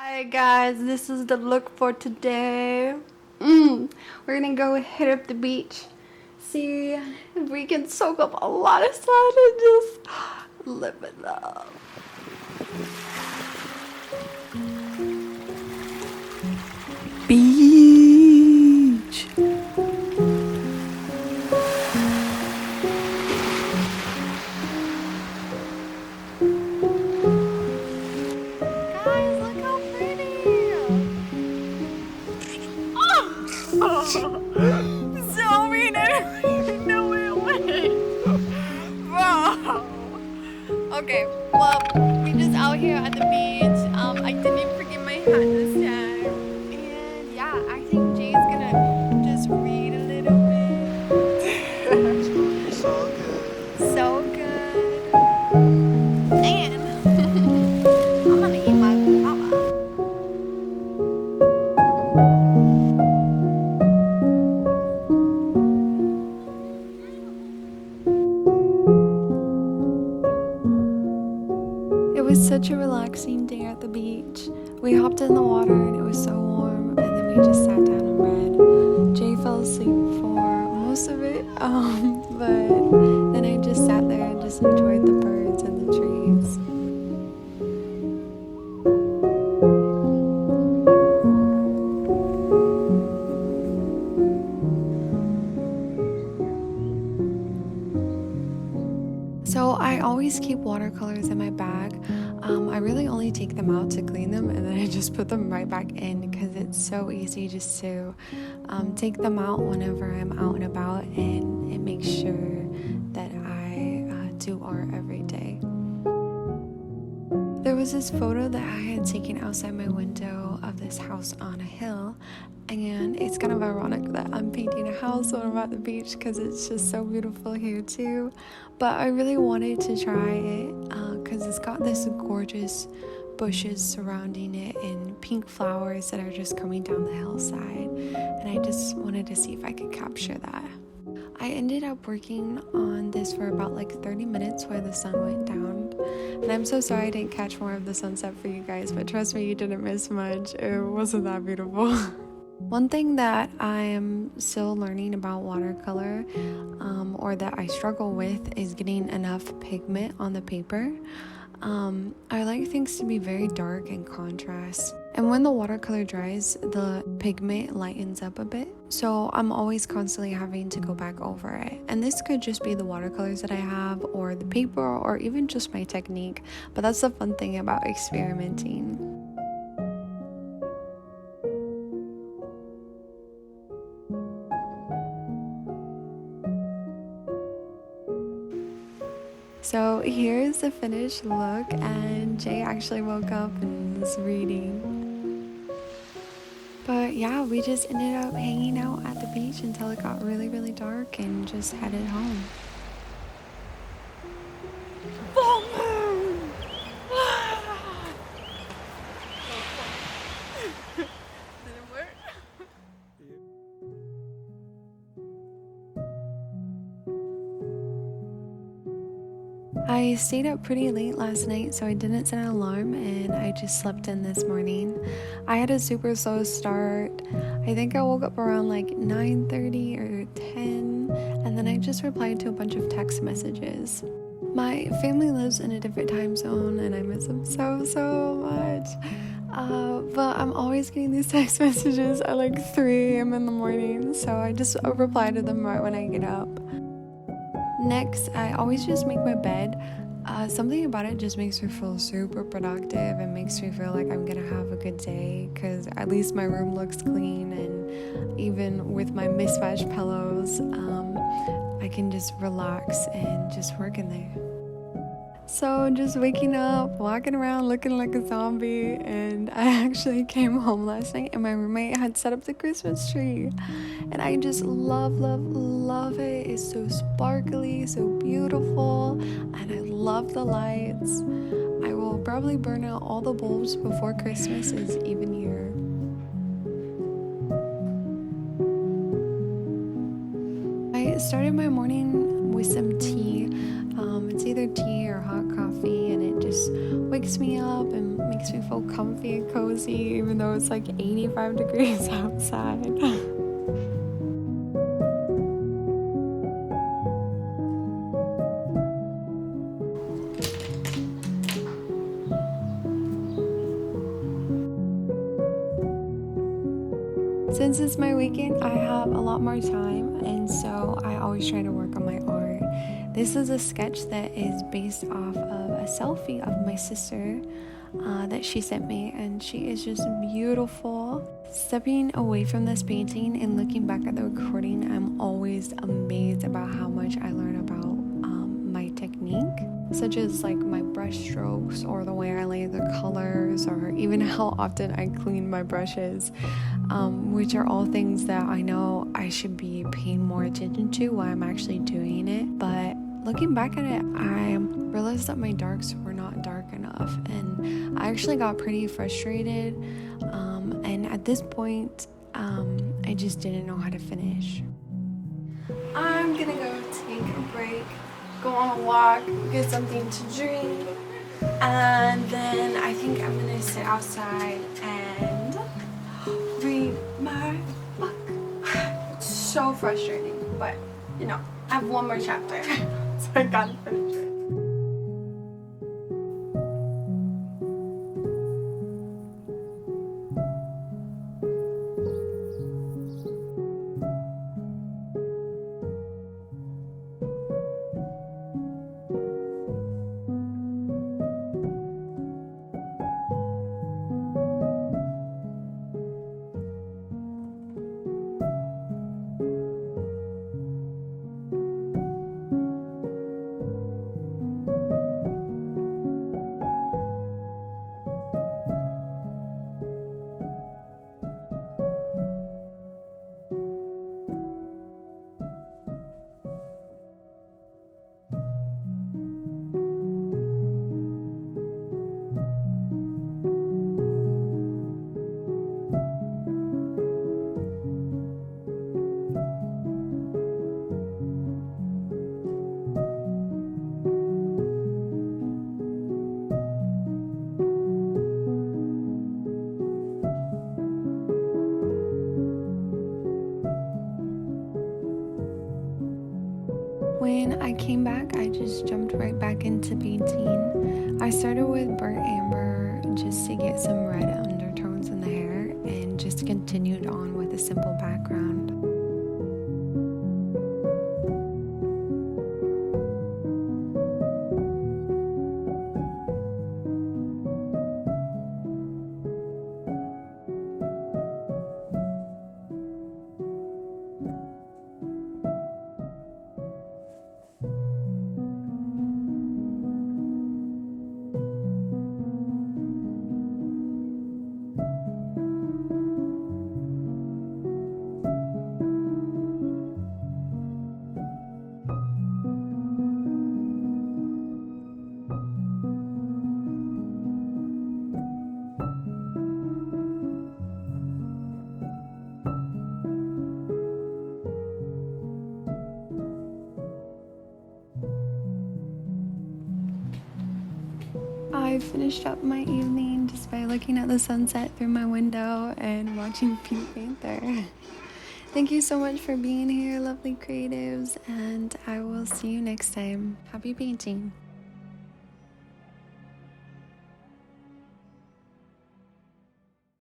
Hi guys, this is the look for today. We're gonna go hit up the beach, see if we can soak up a lot of sun and just live it up. Beach. Guys, look how pretty. So mean, I don't even know where it went. Bro. Okay, well, we just out here at the beach. I didn't forget my hat this time. And yeah, I think Jay's gonna just read a little bit. So good. So good. And I'm gonna eat my guava. It was such a relaxing day at the beach. We hopped in the water and it was so warm, and then we just sat down and read. Jay fell asleep for most of it, but then I just sat there and just enjoyed the birds and the trees. So I always keep watercolors in my bag. I really only take them out to clean them, and then I just put them right back in because it's so easy just to take them out whenever I'm out and about, and it makes sure that I do art every day. There was this photo that I had taken outside my window of this house on a hill, and it's kind of ironic that I'm painting a house when I'm at the beach because it's just so beautiful here too. But I really wanted to try it because it's got this gorgeous bushes surrounding it and pink flowers that are just coming down the hillside, and I just wanted to see if I could capture that. I ended up working on this for about like 30 minutes while the sun went down, and I'm so sorry I didn't catch more of the sunset for you guys, but trust me, you didn't miss much. It wasn't that beautiful. One thing that I am still learning about watercolor, or that I struggle with, is getting enough pigment on the paper. I like things to be very dark and contrast. And when the watercolor dries, the pigment lightens up a bit. So I'm always constantly having to go back over it. And this could just be the watercolors that I have, or the paper, or even just my technique. But that's the fun thing about experimenting. So here's the finished look, and Jay actually woke up and was reading. But yeah, we just ended up hanging out at the beach until it got really, really dark and just headed home. Full moon! Didn't work? I stayed up pretty late last night, so I didn't set an alarm, and I just slept in this morning. I had a super slow start. I think I woke up around like 9:30 or 10, and then I just replied to a bunch of text messages. My family lives in a different time zone, and I miss them so much. But I'm always getting these text messages at like 3 a.m. in the morning, so I just reply to them right when I get up. Next, I always just make my bed. Something about it just makes me feel super productive and makes me feel like I'm gonna have a good day, because at least my room looks clean, and even with my mismatched pillows, I can just relax and just work in there. So just waking up, walking around looking like a zombie, and I actually came home last night and my roommate had set up the Christmas tree, and I just love it. It's so sparkly, so beautiful, and I love the lights. I will probably burn out all the bulbs before Christmas is even here. I started my morning with some tea. It's either tea or hot coffee, and it just wakes me up and makes me feel comfy and cozy, even though it's like 85 degrees outside. Since it's my weekend, I have a lot more time, and so I always try to work on my art. This is a sketch that is based off of a selfie of my sister that she sent me, and she is just beautiful. Stepping away from this painting and looking back at the recording, I'm always amazed about how much I learn about my technique, such as like my brush strokes or the way I lay the colors, or even how often I clean my brushes, which are all things that I know I should be paying more attention to while I'm actually doing it. But looking back at it, I realized that my darks were not dark enough, and I actually got pretty frustrated, and at this point I just didn't know how to finish. I'm gonna go take a break, go on a walk, get something to drink, and then I think I'm gonna sit outside and read my book. It's so frustrating, but you know, I have one more chapter, so I gotta finish it. When I came back, I just jumped right back into painting. I started with burnt amber just to get some red undertones in the hair, and just continued on with a simple background. I finished up my evening just by looking at the sunset through my window and watching Pink Panther. Thank you so much for being here, lovely creatives, and I will see you next time. Happy painting!